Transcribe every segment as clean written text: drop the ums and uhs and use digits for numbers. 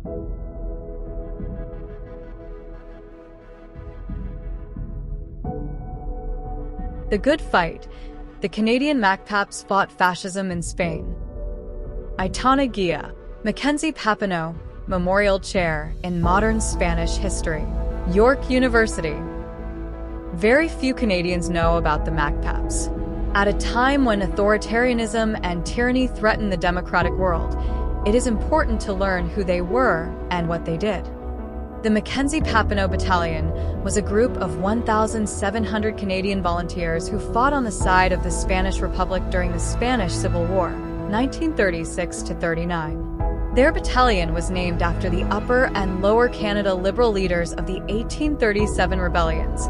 The Good Fight. The Canadian Mac-Paps fought fascism in Spain. Aitana Guia, Mackenzie Papineau Memorial Chair in Modern Spanish History. York University. Very few Canadians know about the Mac-Paps. At a time when authoritarianism and tyranny threaten the democratic world, it is important to learn who they were and what they did. The Mackenzie Papineau Battalion was a group of 1,700 Canadian volunteers who fought on the side of the Spanish Republic during the Spanish Civil War, 1936–39. Their battalion was named after the Upper and Lower Canada Liberal leaders of the 1837 rebellions,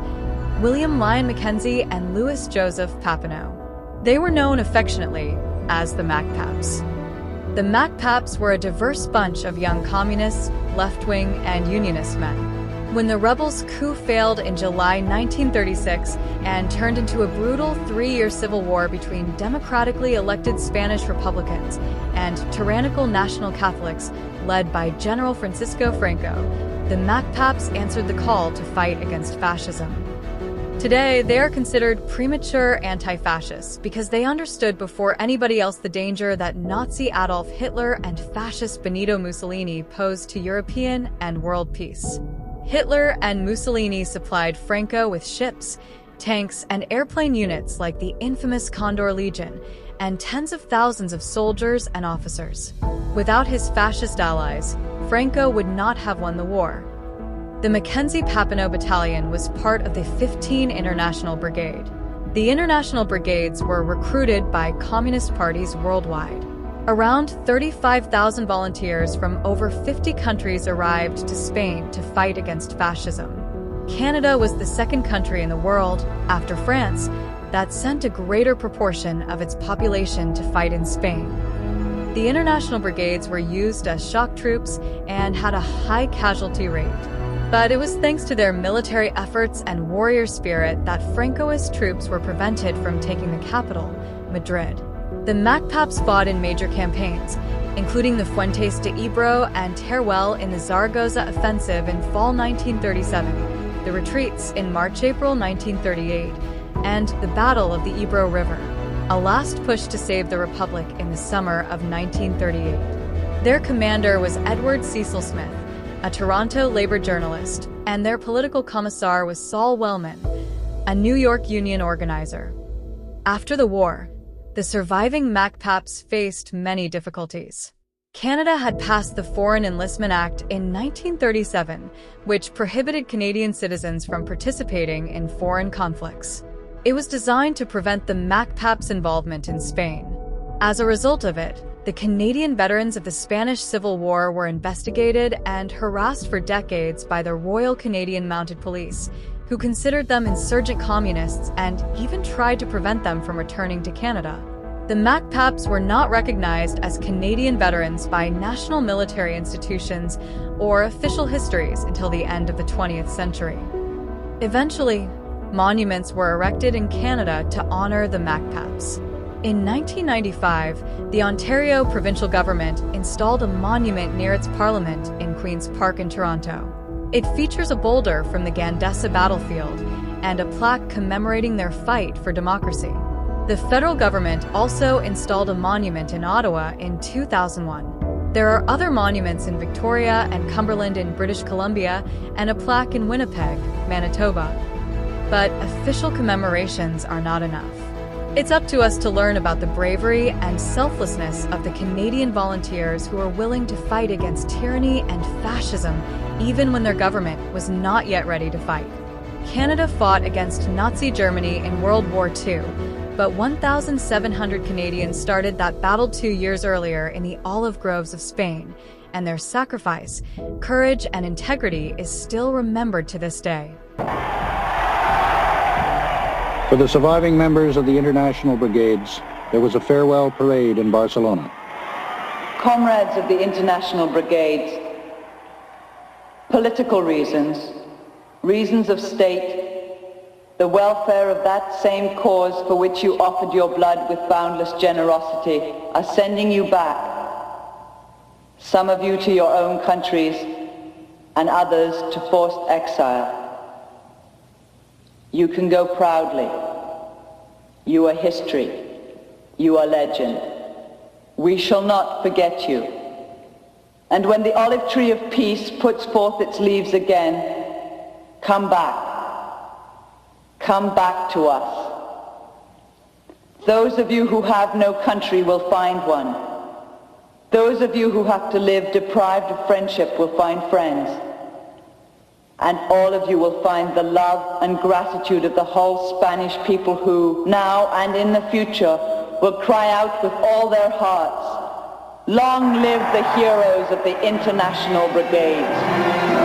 William Lyon Mackenzie and Louis Joseph Papineau. They were known affectionately as the Mac-Paps. The Mac-Paps were a diverse bunch of young communists, left-wing, and unionist men. When the rebels' coup failed in July 1936 and turned into a brutal three-year civil war between democratically elected Spanish Republicans and tyrannical National Catholics led by General Francisco Franco, the Mac-Paps answered the call to fight against fascism. Today, they are considered premature anti-fascists because they understood before anybody else the danger that Nazi Adolf Hitler and fascist Benito Mussolini posed to European and world peace. Hitler and Mussolini supplied Franco with ships, tanks, and airplane units like the infamous Condor Legion, and tens of thousands of soldiers and officers. Without his fascist allies, Franco would not have won the war. The Mackenzie Papineau Battalion was part of the 15 International Brigade. The International Brigades were recruited by communist parties worldwide. Around 35,000 volunteers from over 50 countries arrived to Spain to fight against fascism. Canada was the second country in the world, after France, that sent a greater proportion of its population to fight in Spain. The International Brigades were used as shock troops and had a high casualty rate. But it was thanks to their military efforts and warrior spirit that Francoist troops were prevented from taking the capital, Madrid. The Mac-Paps fought in major campaigns, including the Fuentes de Ebro and Teruel in the Zaragoza Offensive in fall 1937, the retreats in March–April 1938, and the Battle of the Ebro River, a last push to save the Republic in the summer of 1938. Their commander was Edward Cecil Smith, a Toronto labor journalist, and their political commissar was Saul Wellman, a New York Union organizer. After the war, the surviving Mac-Paps faced many difficulties. Canada had passed the Foreign Enlistment Act in 1937, which prohibited Canadian citizens from participating in foreign conflicts. It was designed to prevent the Mac-Paps' involvement in Spain. As a result of it, the Canadian veterans of the Spanish Civil War were investigated and harassed for decades by the Royal Canadian Mounted Police, who considered them insurgent communists and even tried to prevent them from returning to Canada. The Mac-Paps were not recognized as Canadian veterans by national military institutions or official histories until the end of the 20th century. Eventually, monuments were erected in Canada to honor the Mac-Paps. In 1995, the Ontario provincial government installed a monument near its parliament in Queen's Park in Toronto. It features a boulder from the Gandesa battlefield and a plaque commemorating their fight for democracy. The federal government also installed a monument in Ottawa in 2001. There are other monuments in Victoria and Cumberland in British Columbia and a plaque in Winnipeg, Manitoba. But official commemorations are not enough. It's up to us to learn about the bravery and selflessness of the Canadian volunteers who are willing to fight against tyranny and fascism even when their government was not yet ready to fight. Canada fought against Nazi Germany in World War II, but 1,700 Canadians started that battle 2 years earlier in the olive groves of Spain, and their sacrifice, courage, and integrity is still remembered to this day. For the surviving members of the International Brigades, there was a farewell parade in Barcelona. Comrades of the International Brigades, political reasons, reasons of state, the welfare of that same cause for which you offered your blood with boundless generosity, are sending you back. some of you to your own countries, and others to forced exile. You can go proudly. You are history. You are legend. We shall not forget you. And when the olive tree of peace puts forth its leaves again, come back. Come back to us. Those of you who have no country will find one. Those of you who have to live deprived of friendship will find friends. And all of you will find the love and gratitude of the whole Spanish people who, now and in the future, will cry out with all their hearts, "Long live the heroes of the International Brigades."